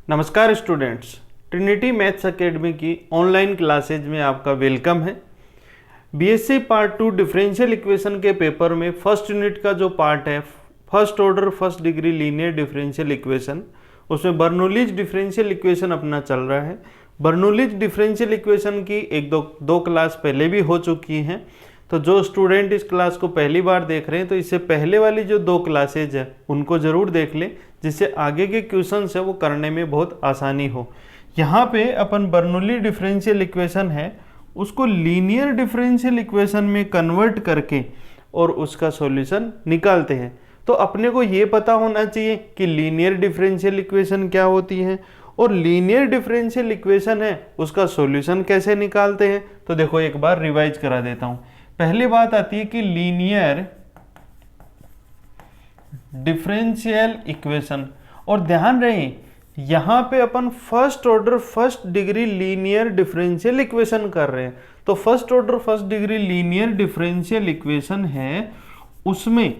नमस्कार students, Trinity maths academy की online classes में आपका वेलकम है। बीएससी पार्ट 2 डिफरेंशियल इक्वेशन के पेपर में फर्स्ट यूनिट का जो पार्ट है first order first degree linear differential equation, उसमें बर्नौलीज डिफरेंशियल इक्वेशन अपना चल रहा है। बर्नौलीज डिफरेंशियल इक्वेशन की एक दो क्लास पहले भी हो चुकी हैं, तो जो स्टूडेंट इस क्लास को पहली बार देख रहे हैं तो इससे पहले वाली जो 2 क्लासेज है उनको ज़रूर देख लें, जिससे आगे के क्वेश्चंस है वो करने में बहुत आसानी हो। यहाँ पे अपन बर्नौली डिफरेंशियल इक्वेशन है उसको लीनियर डिफरेंशियल इक्वेशन में कन्वर्ट करके और उसका सॉल्यूशन निकालते हैं। तो अपने को ये पता होना चाहिए कि लीनियर डिफरेंशियल इक्वेशन क्या होती है और लीनियर डिफरेंशियल इक्वेशन है उसका सॉल्यूशन कैसे निकालते हैं। तो देखो एक बार रिवाइज करा देता हूँ। पहली बात आती है कि लीनियर डिफरेंशियल इक्वेशन, और ध्यान रहे यहां पे अपन first order first degree linear differential equation कर रहे हैं। तो first order first degree linear differential equation है, उसमें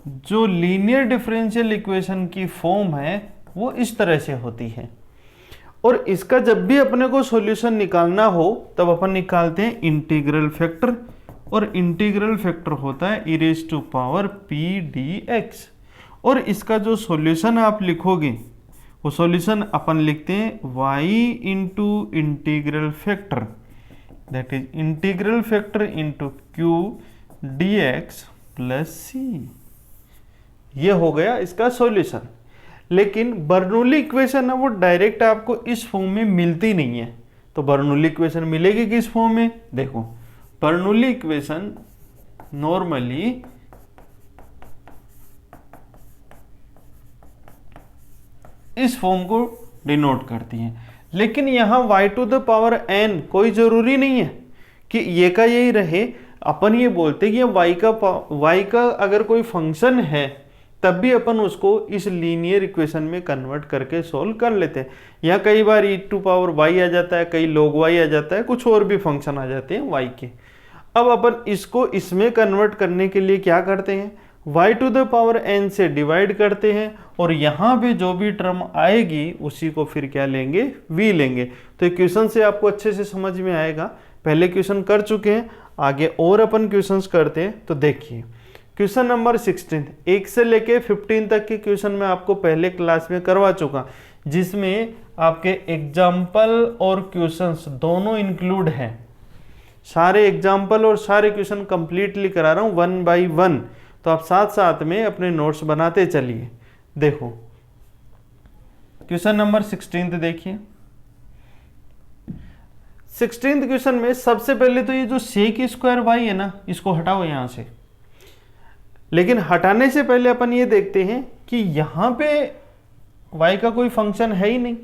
जो लीनियर डिफरेंशियल इक्वेशन की फॉर्म है वो इस तरह से होती है, और इसका जब भी अपने को सॉल्यूशन निकालना हो तब अपन निकालते हैं इंटीग्रल फैक्टर, और इंटीग्रल फैक्टर होता है e raise to power p dx। और इसका जो सॉल्यूशन आप लिखोगे वो सॉल्यूशन अपन लिखते हैं y into integral factor, that is integral factor into q dx plus c। ये हो गया इसका सॉल्यूशन। लेकिन बर्नौली इक्वेशन है वो डायरेक्ट आपको इस फॉर्म में मिलती नहीं है। तो बर्नौली इक्वेशन मिलेगी किस फॉर्म में? देखो, बर्नौली इक्वेशन नॉर्मली इस फॉर्म को डिनोट करती है, लेकिन यहां y to the power n कोई जरूरी नहीं है कि ये का यही रहे। अपन ये बोलते कि y का अगर कोई फंक्शन है तब भी अपन उसको इस लीनियर इक्वेशन में कन्वर्ट करके सोल्व कर लेते हैं। या कई बार e टू पावर y आ जाता है, कई log y आ जाता है, कुछ और भी फंक्शन आ जाते हैं y के। अब अपन इसको इसमें कन्वर्ट करने के लिए क्या करते हैं, y to the power n से डिवाइड करते हैं, और यहाँ पे जो भी टर्म आएगी उसी को फिर क्या लेंगे, v लेंगे। तो क्वेश्चन से आपको अच्छे से समझ में आएगा। पहले क्वेश्चन कर चुके हैं, आगे और अपन क्वेश्चंस करते हैं। तो देखिए क्वेश्चन नंबर 16 1 से लेके 15 तक के क्वेश्चन मैं आपको पहले क्लास में करवा चुका, जिसमें आपके एग्जाम्पल और क्वेश्चंस दोनों इंक्लूड हैं। सारे एग्जाम्पल और सारे क्वेश्चन कंप्लीटली करा रहा हूँ 1 बाई 1, तो आप साथ साथ में अपने नोट्स बनाते चलिए। देखो क्वेश्चन नंबर 16 देखिए। 16 क्वेश्चन में सबसे पहले तो ये जो सेक स्क्वायर वाई है ना, इसको हटाओ यहां से। लेकिन हटाने से पहले अपन ये देखते हैं कि यहां पे y का कोई फंक्शन है ही नहीं।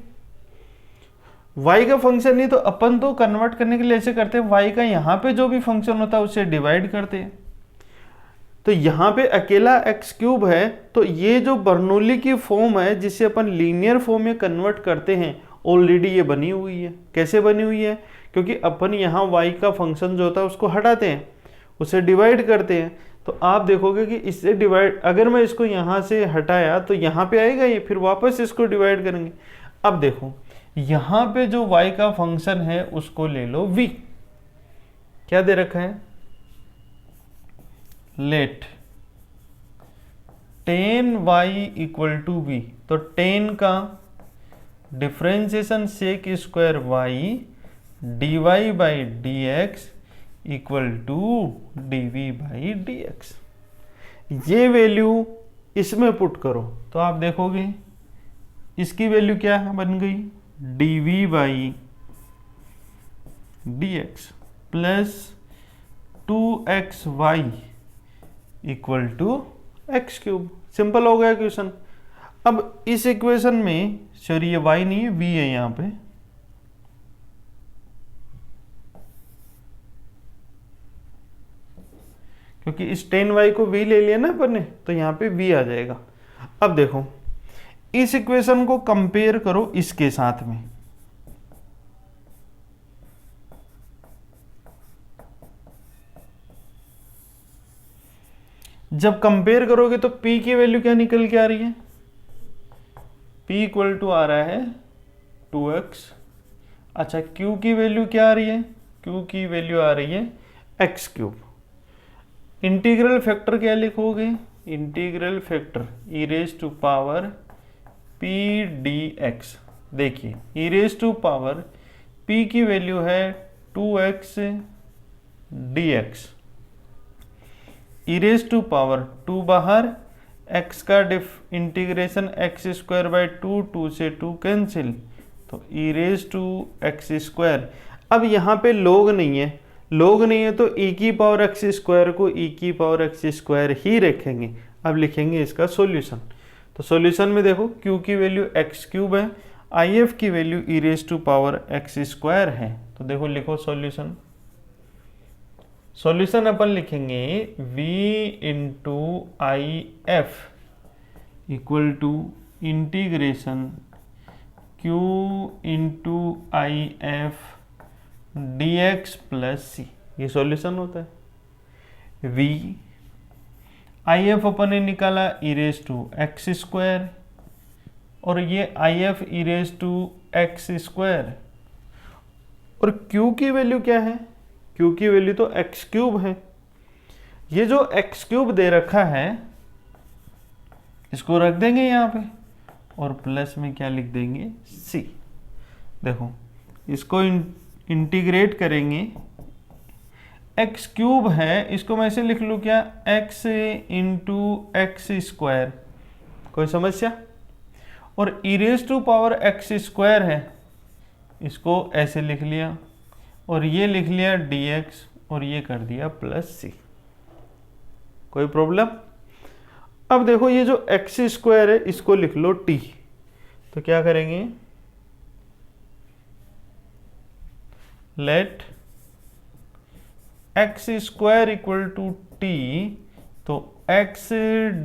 y का फंक्शन नहीं तो अपन तो कन्वर्ट करने के लिए ऐसे करते हैं, y का यहां पे जो भी फंक्शन होता है उसे डिवाइड करते हैं। तो यहां पे अकेला x क्यूब है, तो ये जो बर्नौली की फॉर्म है जिसे अपन लीनियर फॉर्म में कन्वर्ट करते हैं ऑलरेडी ये बनी हुई है। कैसे बनी हुई है? क्योंकि अपन यहाँ y का फंक्शन जो होता है उसको हटाते हैं, उसे डिवाइड करते हैं। तो आप देखोगे कि इससे डिवाइड, अगर मैं इसको यहाँ से हटाया तो यहाँ पे आएगा ये, फिर वापस इसको डिवाइड करेंगे। अब देखो यहाँ पे जो y का फंक्शन है उसको ले लो v। क्या दे रखा है? Let tan y equal to v। तो tan का differentiation sec square y dy by d x equal to dv by dx। ये वैल्यू इसमें पुट करो तो आप देखोगे इसकी वैल्यू क्या बन गई, dv by dx plus 2xy equal to x cube. Simple हो गया क्वेश्चन। अब इस इक्वेशन में सॉरी ये y नहीं है, v है यहाँ पे। क्योंकि इस tan y को v ले लिया ना अपन ने, तो यहाँ पे v आ जाएगा। अब देखो इस इक्वेशन को कंपेयर करो इसके साथ में। जब कंपेयर करोगे तो p की वैल्यू क्या निकल के आ रही है, p इक्वल टू आ रहा है 2x। अच्छा q की वैल्यू क्या आ रही है, q की वैल्यू आ रही है x क्यूब। इंटीग्रल फैक्टर क्या लिखोगे, integral factor e raise to power p dx। देखिए e raise to power p की वैल्यू है 2x dx, e raise to power 2 बाहर, x का इंटीग्रेशन एक्स स्क्वायर बाई 2 से 2 कैंसिल, तो e raise to x square. अब यहाँ पे लोग नहीं है, लोग नहीं है तो e की पावर एक्स स्क्वायर को e की पावर एक्स स्क्वायर ही रखेंगे। अब लिखेंगे इसका सॉल्यूशन। तो सॉल्यूशन में देखो q की वैल्यू x क्यूब है, if की value e raise to power x square है। तो देखो लिखो सॉल्यूशन। सॉल्यूशन अपन लिखेंगे v into I F equal to integration q into I F D x plus सी, ये सॉल्यूशन होता है। v आई एफ अपन ने निकाला e raise to x square, और ये i f e raise to x square, और q की वैल्यू क्या है, q की वैल्यू तो एक्स क्यूब है। ये जो एक्स क्यूब दे रखा है इसको रख देंगे यहाँ पे, और प्लस में क्या लिख देंगे c। देखो इसको इंटीग्रेट करेंगे, एक्स क्यूब है, इसको मैं ऐसे लिख लूँ क्या, x इंटू एक्स स्क्वायर, कोई समस्या। और e raise to power x square है, इसको ऐसे लिख लिया, और ये लिख लिया dx, और ये कर दिया प्लस c, कोई प्रॉब्लम। अब देखो ये जो एक्स स्क्वायर है इसको लिख लो t, तो क्या करेंगे, let x square equal to t, तो x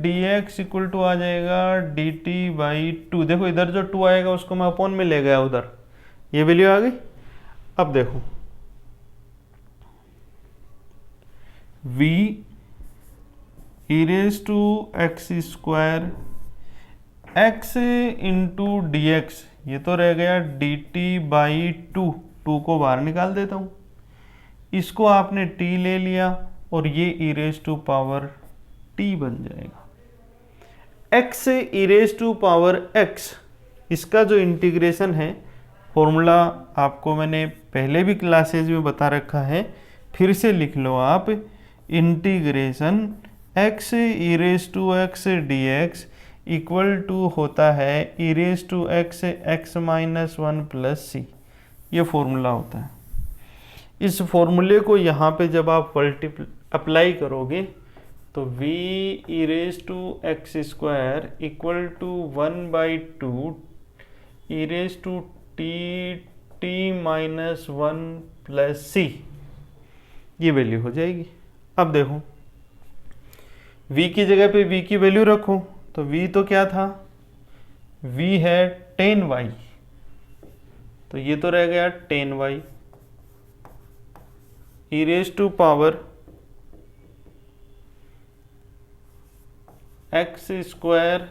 dx इक्वल टू आ जाएगा dt बाई 2। देखो इधर जो 2 आएगा उसको मैं अपॉन में ले गया उधर, ये वैल्यू आ गई। अब देखो v e raise to x square x into d x, ये तो रह गया dt बाई 2 को बाहर निकाल देता हूँ, इसको आपने t ले लिया, और ये e raise to power t बन जाएगा। x से ई रेज टू पावर x, इसका जो इंटीग्रेशन है, फॉर्मूला आपको मैंने पहले भी क्लासेज में बता रखा है, फिर से लिख लो आप, integration x e raise to x d x equal to होता है e raise to x minus 1 plus सी, ये फॉर्मूला होता है। इस फॉर्मूले को यहाँ पे जब आप अप्लाई करोगे तो v e raise to x square equal to 1 by 2 e raise to t minus 1 plus सी, ये वैल्यू हो जाएगी। अब देखो v की जगह पे v की वैल्यू रखो, तो v तो क्या था, v है 10y, तो ये तो रह गया 10y e raise to power x square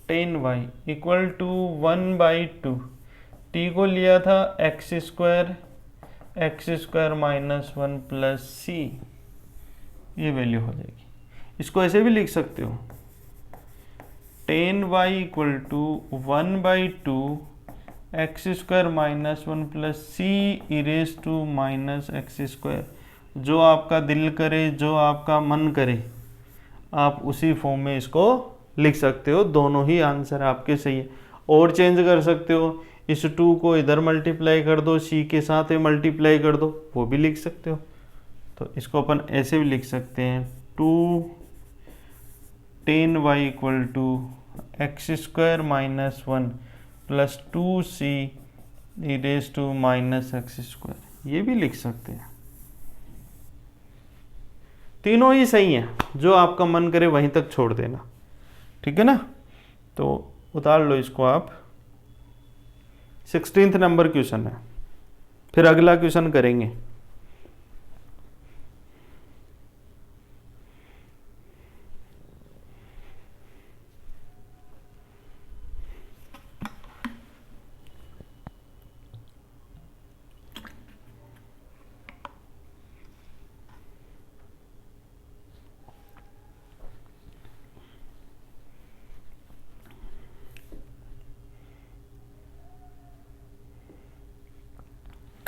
10y equal to 1 by 2, t को लिया था एक्स स्क्वायर माइनस 1 प्लस सी, ये वैल्यू हो जाएगी। इसको ऐसे भी लिख सकते हो, 10y equal to 1 by 2 x square minus 1 plus c e raise to minus x square. जो आपका दिल करे, जो आपका मन करे, आप उसी फॉर्म में इसको लिख सकते हो, दोनों ही आंसर आपके सही है। और चेंज कर सकते हो, इस 2 को इधर मल्टीप्लाई कर दो, सी के साथ मल्टीप्लाई कर दो, वो भी लिख सकते हो। तो इसको अपन ऐसे भी लिख सकते हैं, 2 10y equal to x square minus 1 plus 2c e raise to minus x square, ये भी लिख सकते हैं। तीनों ही सही हैं, जो आपका मन करे वहीं तक छोड़ देना, ठीक है ना। तो उतार लो इसको आप। 16th नंबर क्वेश्चन है, फिर अगला क्वेश्चन करेंगे।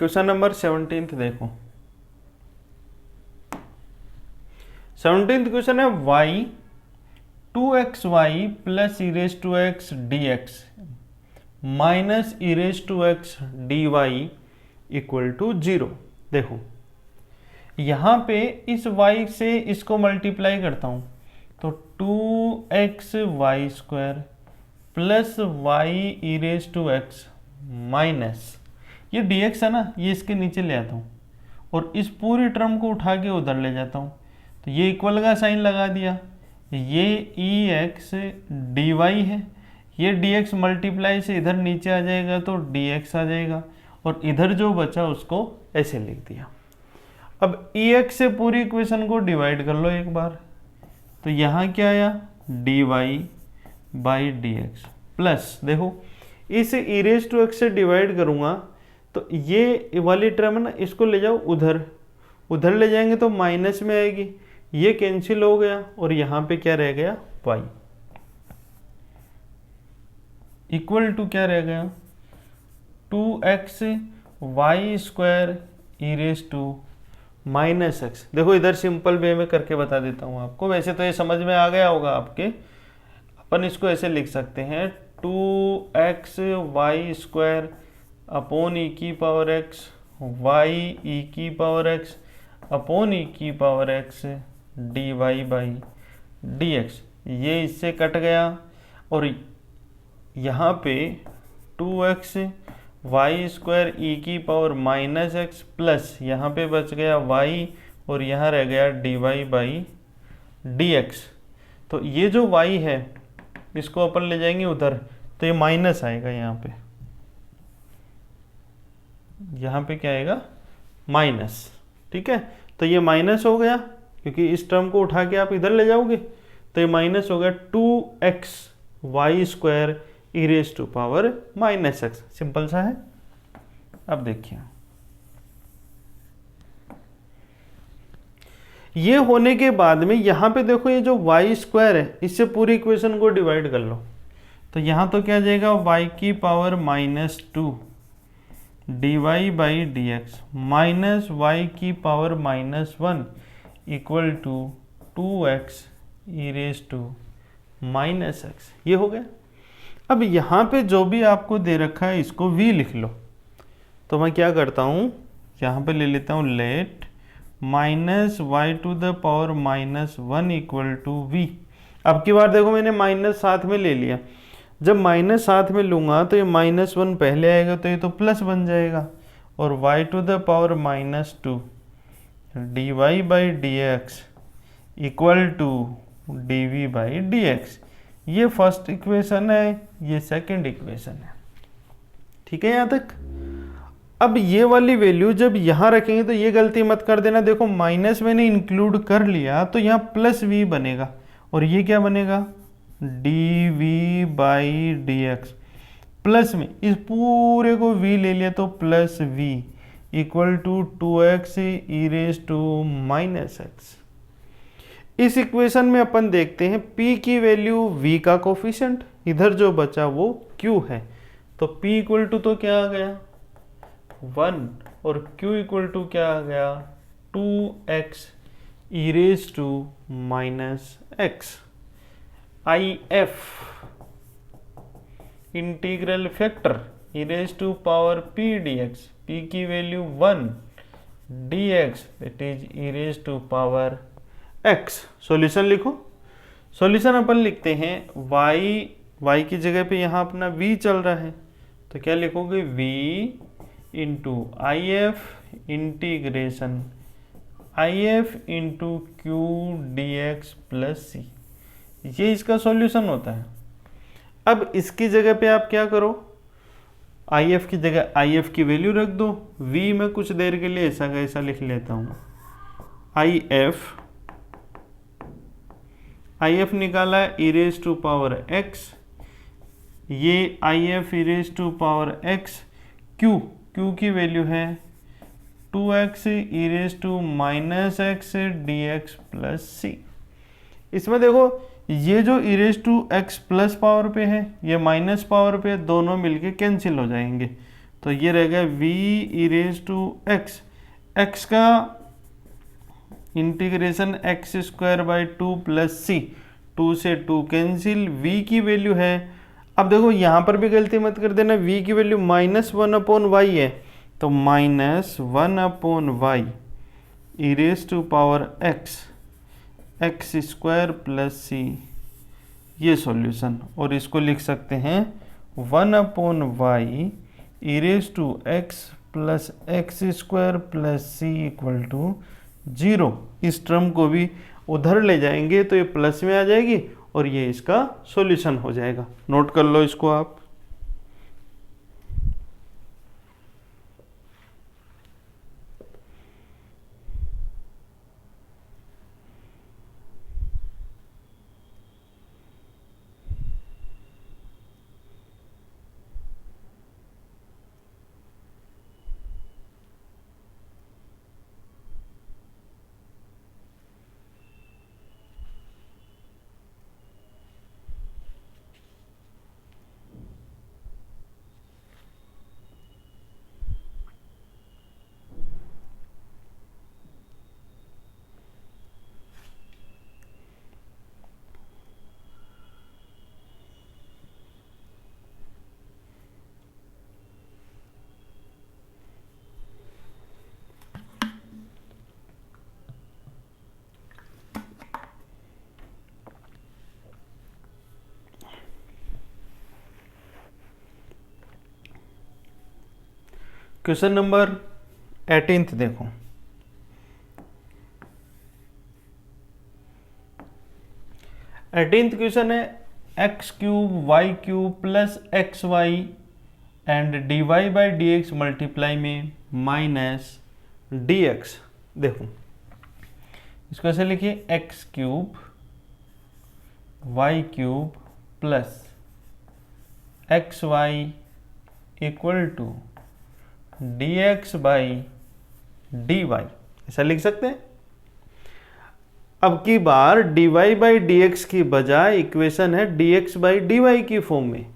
क्वेश्चन नंबर 17 देखो। 17th क्वेश्चन है y 2xy plus e raise to x d x minus e raise to x d y equal to 0। देखो यहाँ पे इस y से इसको मल्टीप्लाई करता हूँ तो 2xy square plus y e raise to x minus ये dx है ना, ये इसके नीचे ले आता हूँ और इस पूरी टर्म को उठा के उधर ले जाता हूँ तो ये इक्वल का साइन लगा दिया, ये ई एक्स डी वाई है, ये dx मल्टीप्लाई से इधर नीचे आ जाएगा तो dx आ जाएगा और इधर जो बचा उसको ऐसे लिख दिया। अब ex से पूरी इक्वेशन को डिवाइड कर लो एक बार, तो यहाँ क्या आया dy by d x plus, देखो इसे ई रेज टू एक्स से डिवाइड करूँगा तो ये वाली टर्म है ना, इसको ले जाओ उधर, उधर ले जाएंगे तो माइनस में आएगी, ये कैंसिल हो गया और यहाँ पे क्या रह गया y इक्वल टू क्या रह गया 2x y square e raise to minus x. देखो इधर सिंपल वे में करके बता देता हूँ आपको, वैसे तो ये समझ में आ गया होगा आपके। अपन इसको ऐसे लिख सकते हैं 2x y square upon e की पावर एक्स वाई ई की पावर एक्स अपॉन ई की power x d y by d x. ये इससे कट गया और यहाँ पे 2x वाई स्क्वायर ई की पावर माइनस एक्स प्लस यहाँ पे बच गया y और यहाँ रह गया d y by d x. तो ये जो y है इसको अपन ले जाएंगे उधर तो ये माइनस आएगा, यहाँ पे क्या आएगा माइनस। ठीक है, तो ये माइनस हो गया क्योंकि इस टर्म को उठा के आप इधर ले जाओगे तो ये माइनस हो गया 2x y square e raise to power minus x. Simple सा है। अब देखिए ये होने के बाद में यहाँ पे देखो ये जो वाई स्क्वायर है इससे पूरी इक्वेशन को डिवाइड कर लो तो यहाँ तो क्या आ जाएगा y की power minus two d y by d x minus y की power minus one equal to 2x e raise to minus x. ये हो गया। अब यहाँ पे जो भी आपको दे रखा है इसको v लिख लो, तो मैं क्या करता हूँ यहाँ पे ले लेता हूँ let minus y to the power minus one equal to v. अब की बार देखो मैंने माइनस साथ में ले लिया, जब माइनस साथ में लूँगा तो ये माइनस वन पहले आएगा तो ये तो प्लस बन जाएगा और y to the power minus two d y by d x equal to d v by d x. ये फर्स्ट इक्वेशन है, ये सेकंड इक्वेशन है। ठीक है यहाँ तक। अब ये वाली वैल्यू जब यहाँ रखेंगे तो ये गलती मत कर देना, देखो माइनस मैंने इंक्लूड कर लिया तो यहाँ प्लस वी बनेगा और ये क्या बनेगा d v by d x plus में इस पूरे को v ले लिया तो plus v equal to 2x e raise to minus x. इस इक्वेशन में अपन देखते हैं p की वैल्यू v का कोफिशिएंट, इधर जो बचा वो q है तो p इक्वल टू तो क्या आ गया 1 और q इक्वल टू क्या आ गया 2x e raise to minus x. IF integral factor e raise to power p dx, p की value 1 dx that is e raise to power x। Solution लिखो। सॉल्यूशन अपन लिखते हैं y की जगह पे यहाँ अपना v चल रहा है तो क्या लिखोगे v into IF integration IF into Q dx plus c। ये इसका सॉल्यूशन होता है। अब इसकी जगह पे आप क्या करो IF की जगह IF की वैल्यू रख दो, v में कुछ देर के लिए ऐसा का ऐसा लिख लेता हूँ IF निकाला e raise to power x, ये IF e raise to power x, q की वैल्यू है 2x e raise to minus x dx plus c। इसमें देखो ये जो e raise to x plus power पे है ये माइनस पावर पे, दोनों मिलके कैंसिल हो जाएंगे तो ये रहेगा v e raise to x, x का integration x square by 2 plus c, 2 से 2 कैंसिल, v की वैल्यू है, अब देखो यहाँ पर भी गलती मत कर देना, v की वैल्यू -1/y है, तो -1/y e raise to power x, x square plus सी, ये सॉल्यूशन, और इसको लिख सकते हैं 1/y e raise to x plus x square plus c equal to 0। इस टर्म को भी उधर ले जाएंगे तो ये प्लस में आ जाएगी और ये इसका सॉल्यूशन हो जाएगा। नोट कर लो इसको आप। क्वेश्चन नंबर 18 देखो, एटीन्थ क्वेश्चन है x cube y cube plus x y and d y by d x multiply में माइनस डी एक्स। देखो इसको ऐसे लिखिए, x cube y cube plus x y equal to d x by d y, ऐसा लिख सकते हैं। अब की बार d y by d x की बजाय इक्वेशन है d x by d y की फॉर्म में,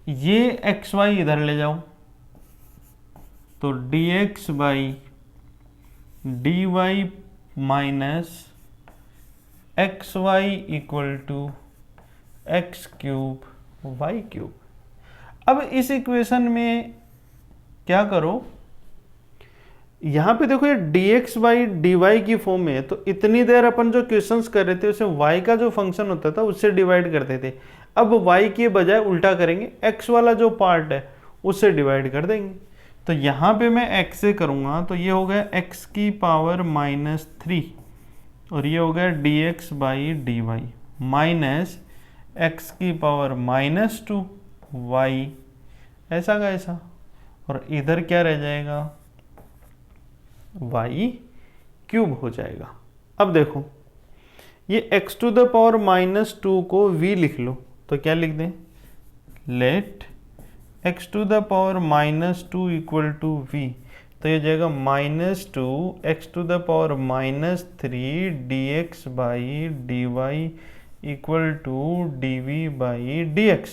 ये एक्स वाई इधर ले जाओ तो d x by d y minus x y equal to x cube y cube. अब इस इक्वेशन में क्या करो, यहां पे देखो ये dx बाई डी वाई की फॉर्म में है, तो इतनी देर अपन जो क्वेश्चंस कर रहे थे उसे y का जो फंक्शन होता था उससे डिवाइड करते थे। अब y के बजाय उल्टा करेंगे, x वाला जो पार्ट है उससे डिवाइड कर देंगे। तो यहाँ पे मैं x से करूँगा तो ये हो गया x की पावर -3 और ये हो गया dx by d y minus x की पावर -2 y, ऐसा का ऐसा, और इधर क्या रह जाएगा y क्यूब हो जाएगा। अब देखो ये x टू द पावर -2 को v लिख लो, तो क्या लिख दें, let x to the power -2 equal to v, तो ये जाएगा -2 x to the power -3 dx by d y equal to dv by dx।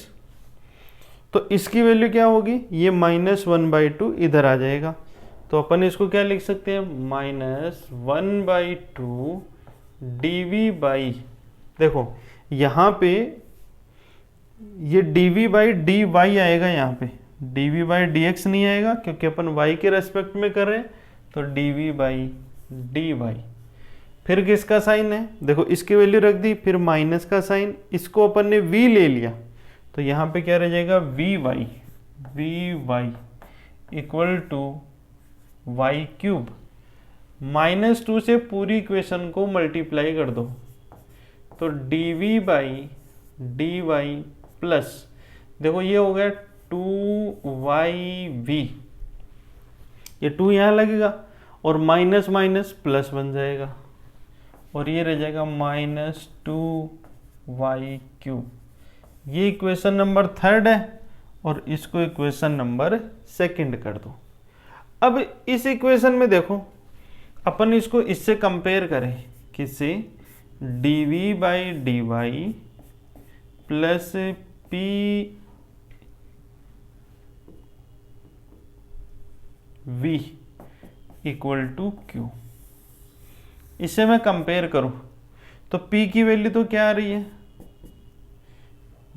तो इसकी वैल्यू क्या होगी, ये -1/2 इधर आ जाएगा, तो अपन इसको क्या लिख सकते हैं, -1/2 dv बाई, देखो यहाँ पे ये dv बाई dy आएगा, यहाँ पे dv बाई dx नहीं आएगा क्योंकि अपन y के रेस्पेक्ट में कर रहे हैं, तो dv बाई dy। फिर किसका साइन है, देखो इसकी वैल्यू रख दी, फिर माइनस का साइन, इसको अपन ने v ले लिया, तो यहाँ पे क्या रह जाएगा vy equal to y cube, -2 से पूरी इक्वेशन को मल्टीप्लाई कर दो, तो dv बाई dy प्लस, देखो ये हो गया 2yv, ये 2 यहाँ लगेगा और माइनस माइनस प्लस बन जाएगा और ये रह जाएगा -2y क्यूब। ये इक्वेशन नंबर 3 है और इसको इक्वेशन नंबर 2 कर दो। अब इस इक्वेशन में देखो अपन इसको इससे कंपेयर करें, किससे, dv by d y plus p v equal to q. इसे मैं कंपेयर करूं तो p की वैल्यू तो क्या आ रही है,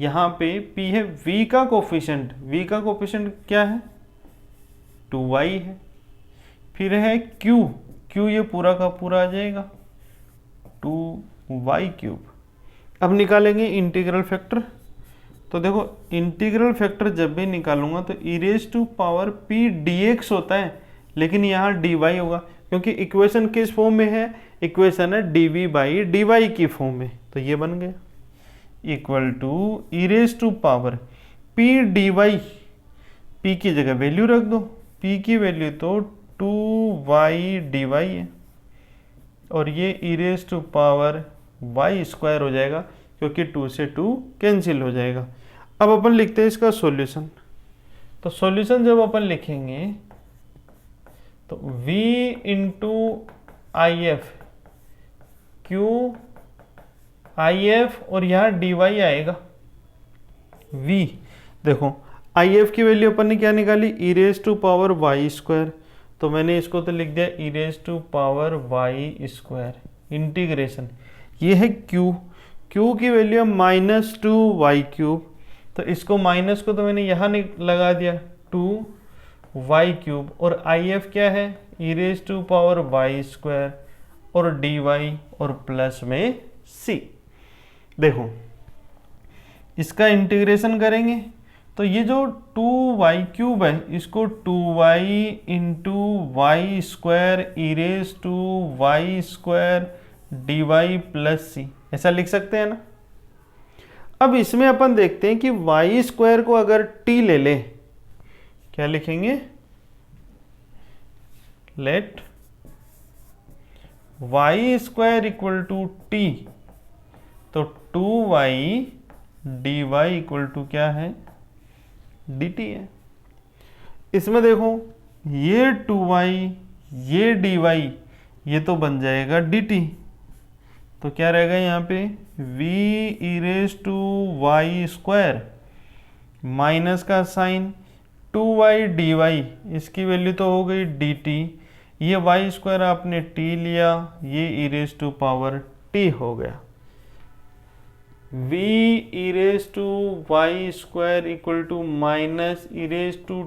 यहाँ पे p है v का कोफिशिएंट, v का कोफिशिएंट क्या है 2y है, फिर है q ये पूरा का पूरा आ जाएगा 2y क्यूब। अब निकालेंगे इंटीग्रल फैक्टर। तो देखो इंटीग्रल फैक्टर जब भी निकालूंगा तो e raise to power p dx होता है, लेकिन यहाँ dy होगा क्योंकि इक्वेशन किस फॉर्म में है, इक्वेशन है dv बाई dy की फॉर्म में। तो ये बन गया equal to e raise to power p dy, p की जगह वैल्यू रख दो, p की वैल्यू तो 2y dy है और ये e raise to power y square हो जाएगा क्योंकि 2 से 2 कैंसिल हो जाएगा। अब अपन लिखते हैं इसका सॉल्यूशन। तो सॉल्यूशन जब अपन लिखेंगे तो v into I F, Q I F और यहाँ dy आएगा v। देखो आई एफ की वैल्यू अपन ने क्या निकाली, e raise to power y square, तो मैंने इसको तो लिख दिया e raise to power y square integration. ये है q की वैल्यू -2y क्यूब, तो इसको माइनस को तो मैंने यहाँ लगा दिया 2y क्यूब, और आई एफ क्या है e raise to power y square और dy और प्लस में c। देखो इसका इंटीग्रेशन करेंगे तो ये जो 2y क्यूब है इसको 2y into y square e raise to y square dy plus c ऐसा लिख सकते हैं ना। अब इसमें अपन देखते हैं कि y स्क्वायर को अगर t ले ले, क्या लिखेंगे, let y square equal to t, तो 2y dy इक्वल टू क्या है dt है। इसमें देखो ये 2y ये dy ये तो बन जाएगा dt, तो क्या रहेगा यहाँ पे v e raise to y square minus का साइन 2y dy, इसकी वैल्यू तो हो गई dt, ये y स्क्वायर आपने t लिया, ये e raise to power t हो गया। v e raise to y square equal to minus e raise to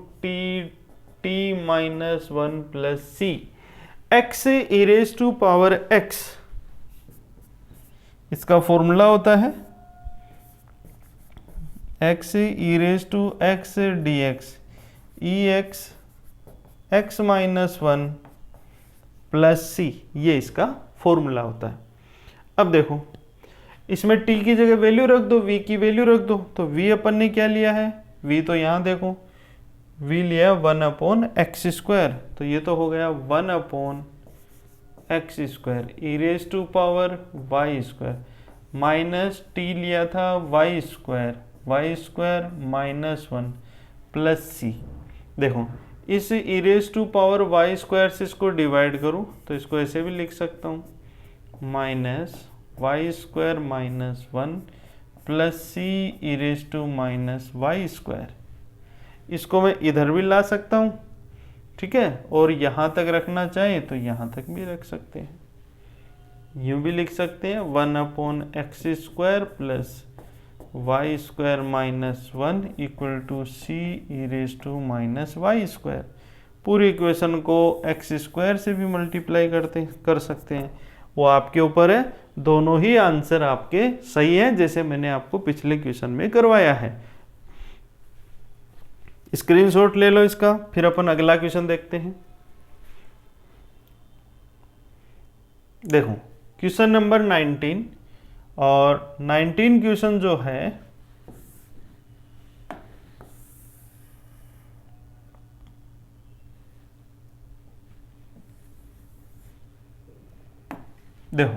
t minus 1 plus c, x e raise to power x, इसका formula होता है x e raise to x dx, x minus 1 plus c, ये इसका formula होता है। अब देखो इसमें t की जगह वैल्यू रख दो, v की वैल्यू रख दो, तो v अपन ने क्या लिया है, v तो यहाँ देखो v लिया 1/x स्क्वायर, तो ये तो हो गया 1/x square e raise to power y square, minus t लिया था y square minus 1 plus c। देखो इस e raise to power y square से इसको डिवाइड करूँ तो इसको ऐसे भी लिख सकता हूँ, minus y square minus 1 plus c e raise to minus y square. इसको मैं इधर भी ला सकता हूँ, ठीक है, और यहाँ तक रखना चाहे तो यहाँ तक भी रख सकते हैं, यूँ भी लिख सकते हैं 1/x square plus y square minus 1 equal to c e raise to minus y square. पूरी इक्वेशन को x स्क्वायर से भी मल्टीप्लाई कर सकते हैं, वो आपके ऊपर है। दोनों ही आंसर आपके सही हैं जैसे मैंने आपको पिछले क्वेश्चन में करवाया है। स्क्रीनशॉट ले लो इसका, फिर अपन अगला क्वेश्चन देखते हैं। देखो क्वेश्चन नंबर 19, और 19 क्वेश्चन जो है देखो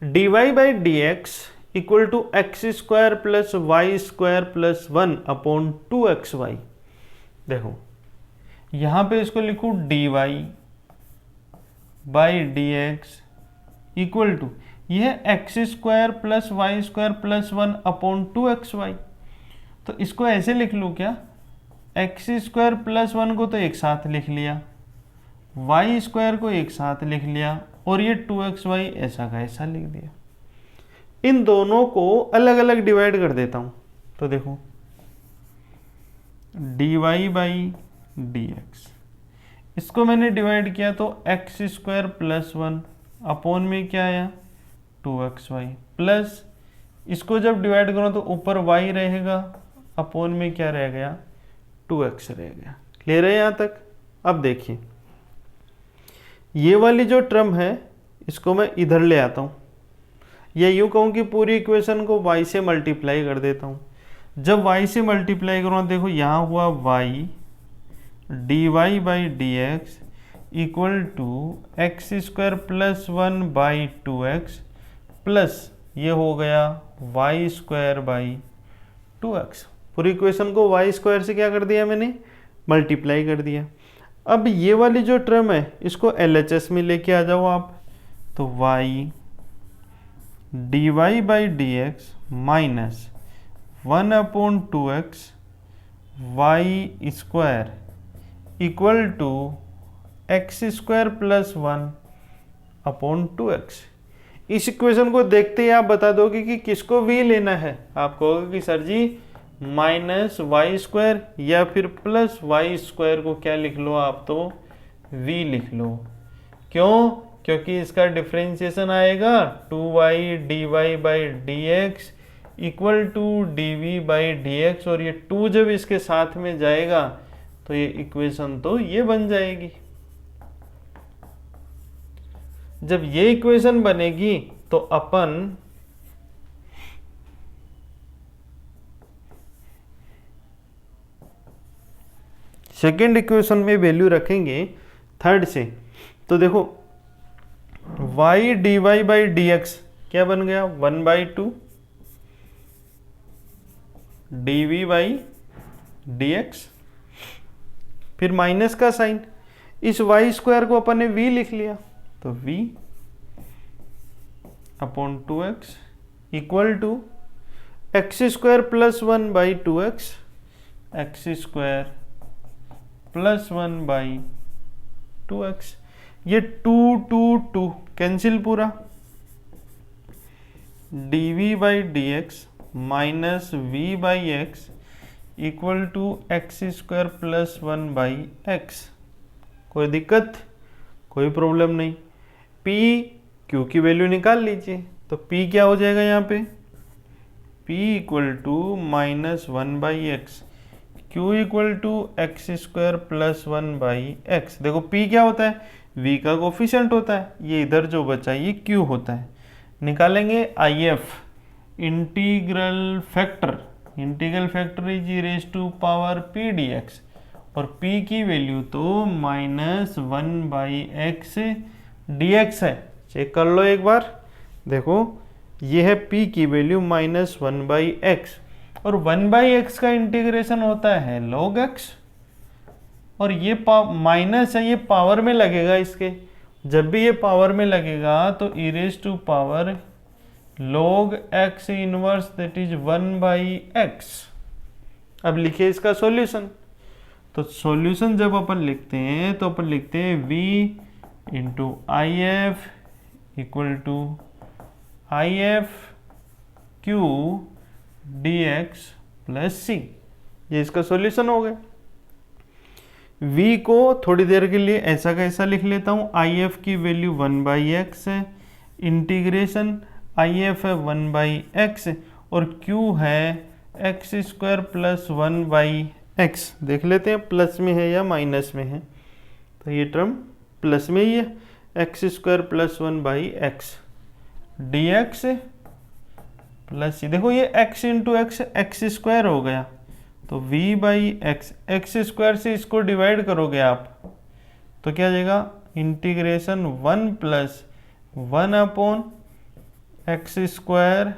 dy by d x equal to x square plus y square plus 1/2xy। देखो यहां पे इसको लिखूं dy by d x equal to यह x square plus y square plus 1/2xy। तो इसको ऐसे लिख लूँ क्या, एक्स स्क्वायर प्लस 1 को तो एक साथ लिख लिया, वाई स्क्वायर को एक साथ लिख लिया और ये 2xy ऐसा का ऐसा लिख दिया। इन दोनों को अलग अलग डिवाइड कर देता हूं, तो देखो dy/dx, इसको मैंने डिवाइड किया तो x² + 1 अपॉन में क्या आया 2xy, प्लस इसको जब डिवाइड करो तो ऊपर y रहेगा, अपॉन में क्या रह गया 2x रह गया। क्लियर है यहाँ तक? अब देखिए ये वाली जो टर्म है इसको मैं इधर ले आता हूँ, या यूँ कहूँ कि पूरी इक्वेशन को y से मल्टीप्लाई कर देता हूँ। जब y से मल्टीप्लाई करूँ देखो यहाँ हुआ y dy/dx equal to x² + 1/2x plus ये हो गया y²/2x। पूरी इक्वेशन को y² से क्या कर दिया मैंने, मल्टीप्लाई कर दिया। अब ये वाली जो टर्म है इसको LHS में लेके आ जाओ आप, तो y dy/dx minus 1/2x y² equal to x² + 1/2x। इस इक्वेशन को देखते ही आप बता दोगे कि किसको v लेना है। आप कहोगे कि सर जी -y² या फिर +y² को क्या लिख लो आप, तो v लिख लो। क्यों? क्योंकि इसका डिफरेंशिएशन आएगा 2y dy/dx equal to dv/dx, और ये 2 जब इसके साथ में जाएगा तो ये इक्वेशन तो ये बन जाएगी। जब ये इक्वेशन बनेगी तो अपन सेकेंड इक्वेशन में वैल्यू रखेंगे थर्ड से। तो देखो y dy/dx क्या बन गया 1/2 dv/dx, फिर माइनस का साइन, इस y² को अपन ने v लिख लिया तो v/2x equal to x² + 1/2x x² + 1/2x। ये 2 2 2 कैंसिल पूरा, dv/dx minus v/x equal to x² + 1/x। कोई दिक्कत, कोई प्रॉब्लम नहीं। p q की वैल्यू निकाल लीजिए, तो p क्या हो जाएगा यहाँ पे, p equal to -1/x, q equal to x² + 1/x। देखो p क्या होता है, v का कोफिशिएंट होता है, ये इधर जो बचा ये q होता है। निकालेंगे if integral factor is e⁻p dx, और p की वैल्यू तो -1/x dx है। चेक कर लो एक बार, देखो ये है p की वैल्यू -1/x, और 1/x का इंटीग्रेशन होता है log x, और ये माइनस है, ये पावर में लगेगा इसके। जब भी ये पावर में लगेगा तो e⁻ log x inverse that is 1/x। अब लिखिए इसका सॉल्यूशन। तो सॉल्यूशन जब अपन लिखते हैं तो अपन लिखते हैं v × if equal to if q dx + c। ये इसका सॉल्यूशन हो गया। v को थोड़ी देर के लिए ऐसा का ऐसा लिख लेता हूँ, if की वैल्यू 1/x है, इंटीग्रेशन if है 1/x, और q है x² + 1/x। देख लेते हैं प्लस में है या माइनस में है, तो ये टर्म प्लस में ही है, x² + 1/x dx plus c। देखो ये x × x x² हो गया, तो v/x, x² से इसको डिवाइड करोगे आप तो क्या जाएगा, integration 1 + 1/x²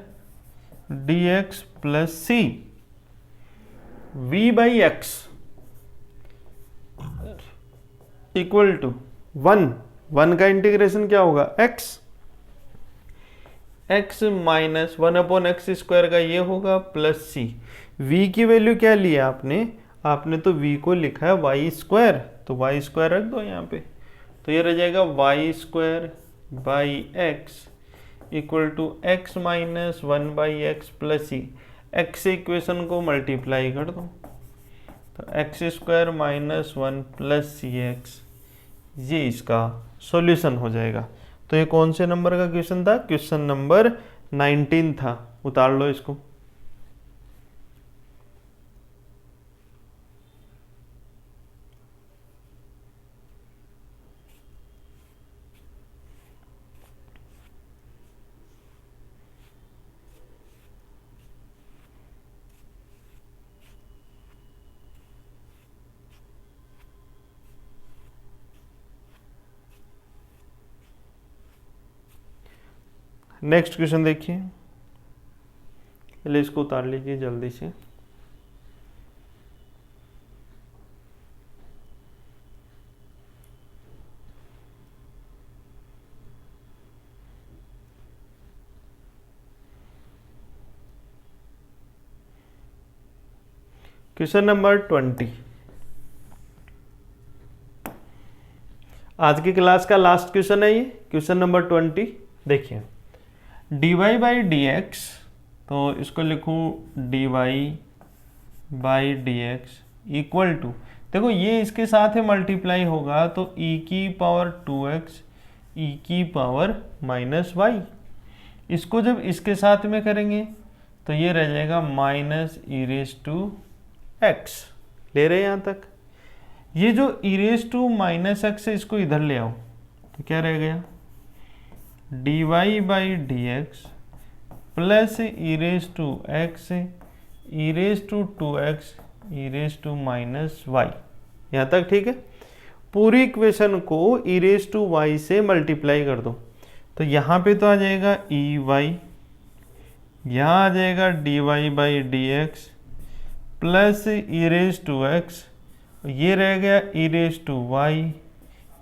dx + c। v/x equal to 1 का इंटीग्रेशन क्या होगा x माइनस 1/x² का ये होगा प्लस c। v की वैल्यू क्या लिया आपने तो v को लिखा है y², तो y² रख दो यहाँ पे, तो ये रह जाएगा y square by x equal to x minus 1/x plus c. X से इक्वेशन को मल्टीप्लाई कर दो तो x square minus 1 plus c x, ये इसका सॉल्यूशन हो जाएगा। तो ये कौन से नंबर का क्वेश्चन था? क्वेश्चन नंबर 19 था। उतार लो इसको। नेक्स्ट क्वेश्चन देखिए, पहले इसको उतार लीजिए जल्दी से। क्वेश्चन नंबर 20, आज की क्लास का लास्ट क्वेश्चन है ये, क्वेश्चन नंबर 20। देखिए dy बाई डी एक्स, तो इसको लिखूँ dy by d x equal to, देखो ये इसके साथ है मल्टीप्लाई होगा तो e की पावर 2x e की पावर माइनस वाई। इसको जब इसके साथ में करेंगे तो ये रह जाएगा minus e raise to x. ले रहे हैं यहाँ तक? ये जो e raise to minus x है इसको इधर ले आओ तो क्या रह गया? dy by d x plus e raise to x e raise to 2x e raise to minus y. यहाँ तक ठीक है? पूरी इक्वेशन को ई रेज टू वाई से मल्टीप्लाई कर दो तो यहाँ पे तो आ जाएगा ई वाई, यहाँ आ जाएगा dy by d x plus e raise to x, ये रह गया e raise to y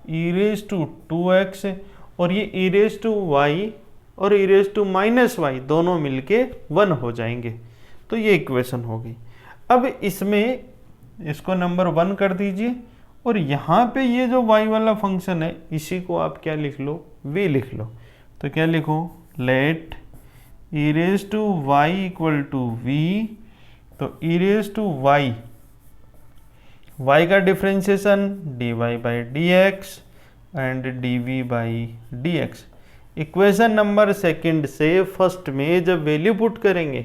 e raise to 2x, और ये ई रेज टू वाई और e raise to minus y दोनों मिलके 1 हो जाएंगे। तो ये इक्वेशन हो गई। अब इसमें इसको नंबर 1 कर दीजिए और यहाँ पे ये जो y वाला फंक्शन है इसी को आप क्या लिख लो? v लिख लो। तो क्या लिखो? Let e raise to y equal to v, तो e raise to y, y का differentiation dy by d x and dv by d x. Equation number second से फर्स्ट में जब वैल्यू पुट करेंगे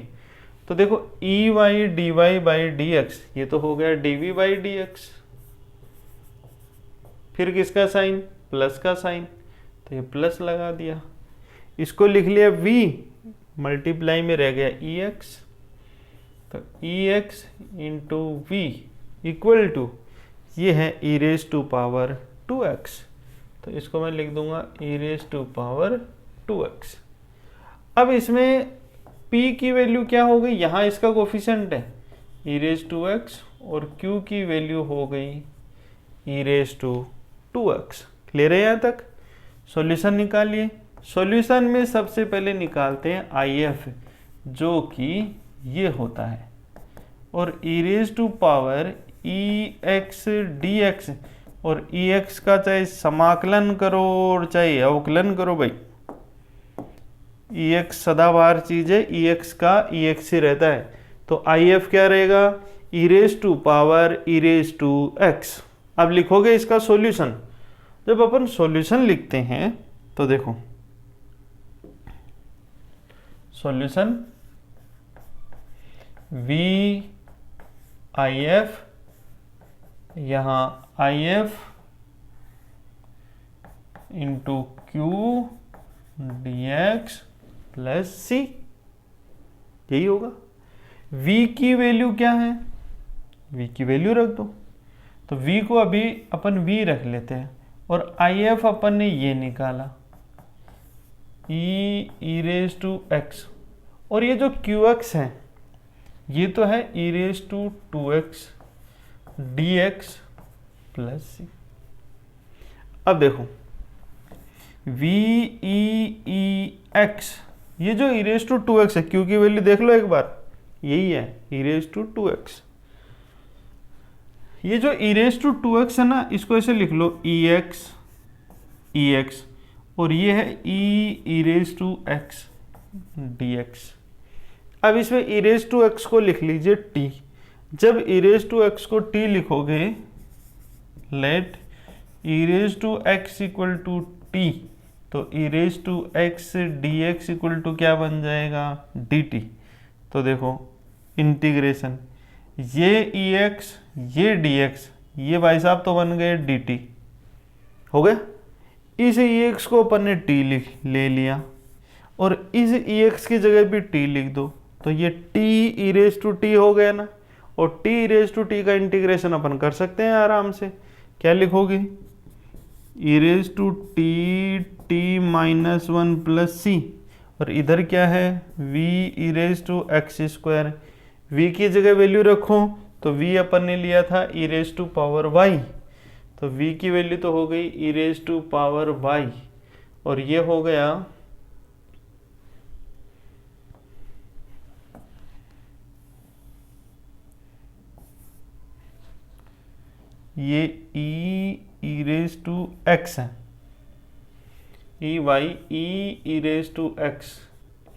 तो देखो e y d y by d x, ये तो हो गया dv बाई डी एक्स, फिर किसका साइन? प्लस का साइन, तो ये प्लस लगा दिया। इसको लिख लिया v, मल्टीप्लाई में रह गया ई एक्स, तो e x into v equal to, ये है e raise to power 2x, तो इसको मैं लिख दूंगा ई रेज टू पावर 2x। अब इसमें p की वैल्यू क्या हो गई? यहाँ इसका कोफिशिएंट है ई रेज टू एक्स और q की वैल्यू हो गई ई रेज टू 2x। क्लियर है यहाँ तक? सॉल्यूशन निकालिए। सॉल्यूशन में सबसे पहले निकालते हैं IF, जो कि ये होता है, और e raise to power e x d x, और ई एक्स का चाहे समाकलन करो और चाहे अवकलन करो भाई, ई एक्स सदाबहार चीज है, ई एक्स का ई एक्स ही रहता है। तो आई एफ क्या रहेगा? E raise to power e raise to x. अब लिखोगे इसका सॉल्यूशन। जब अपन सॉल्यूशन लिखते हैं तो देखो सॉल्यूशन वी आई एफ, यहाँ I F into q d x plus c, यही होगा। v की वैल्यू क्या है? v की वैल्यू रख दो, तो v को अभी अपन v रख लेते हैं, और if अपन ने ये निकाला e रेज टू एक्स, और ये जो qx है ये तो है e raise to 2x dx plus c. अब देखो v e x, ये जो e रेज टू 2x है, q की वैल्यू देख लो एक बार, यही है e रेज टू 2x। ये जो e रेज टू 2x है ना, इसको ऐसे लिख लो ex ई एक्स, और ये है e raise to x d x. अब इसमें ई रेज टू एक्स को लिख लीजिए टी। जब ई रेज टू एक्स को टी लिखोगे, let e raise to x equal to t, तो e raise to x d x equal to क्या बन जाएगा, डी टी। तो देखो इंटीग्रेशन, ये ई एक्स ये डी एक्स, ये भाई साहब तो बन गए डी टी, हो गया। इस ई एक्स को अपन ने टी ले लिया, और इस ई एक्स की जगह भी टी लिख दो, तो ये t e raise to t हो गया ना। और t e raise to t का इंटीग्रेशन अपन कर सकते हैं आराम से। क्या लिखोगे, e raise to t t minus one plus c, और इधर क्या है v e raise to x square. V की जगह वैल्यू रखो, तो वी अपन ने लिया था ई रेज टू पावर वाई, तो v की वैल्यू तो हो गई ई रेज टू पावर y, और ये हो गया ये ई रेज टू x है, e y e raise to x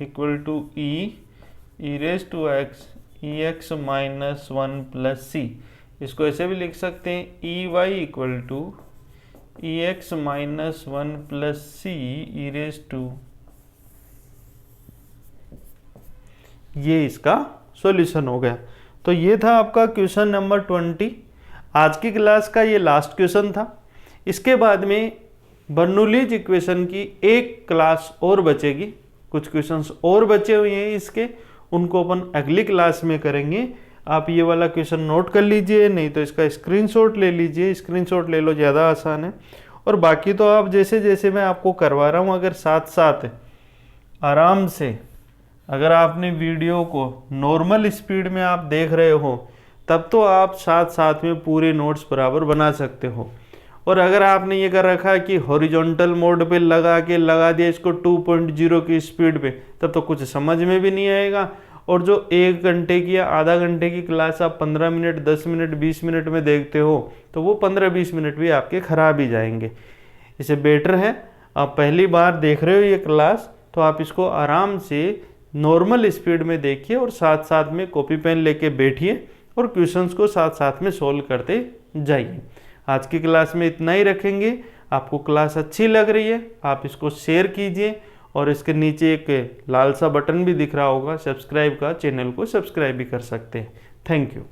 equal to e raise to x e x minus one plus c. इसको ऐसे भी लिख सकते हैं, e y equal to e x minus one plus c e raise to, ये इसका solution हो गया। तो ये था आपका क्वेश्चन नंबर 20। आज की क्लास का ये लास्ट क्वेश्चन था। इसके बाद में बर्नौलीज इक्वेशन की एक क्लास और बचेगी, कुछ क्वेश्चंस और बचे हुए हैं इसके, उनको अपन अगली क्लास में करेंगे। आप ये वाला क्वेश्चन नोट कर लीजिए, नहीं तो इसका स्क्रीनशॉट ले लीजिए, स्क्रीनशॉट ले लो, ज़्यादा आसान है। और बाकी तो आप जैसे जैसे मैं आपको करवा रहा हूँ, अगर साथ साथ आराम से अगर आपने वीडियो को नॉर्मल स्पीड में आप देख रहे हो, तब तो आप साथ साथ में पूरे नोट्स बराबर बना सकते हो। और अगर आपने ये कर रखा है कि हॉरिजॉन्टल मोड पे लगा दिया इसको 2.0 की स्पीड पे, तब तो कुछ समझ में भी नहीं आएगा। और जो 1 घंटे की या आधा घंटे की क्लास आप 15 मिनट 10 मिनट 20 मिनट में देखते हो, तो वो 15-20 मिनट भी आपके खराब ही जाएंगे। इससे बेटर है आप पहली बार देख रहे हो ये क्लास, तो आप इसको आराम से नॉर्मल स्पीड में देखिए, और साथ साथ में कॉपी पेन लेके बैठिए और क्वेश्चंस को साथ साथ में सोल्व करते जाइए। आज की क्लास में इतना ही रखेंगे। आपको क्लास अच्छी लग रही है, आप इसको शेयर कीजिए, और इसके नीचे एक लाल सा बटन भी दिख रहा होगा सब्सक्राइब का, चैनल को सब्सक्राइब भी कर सकते हैं। Thank you.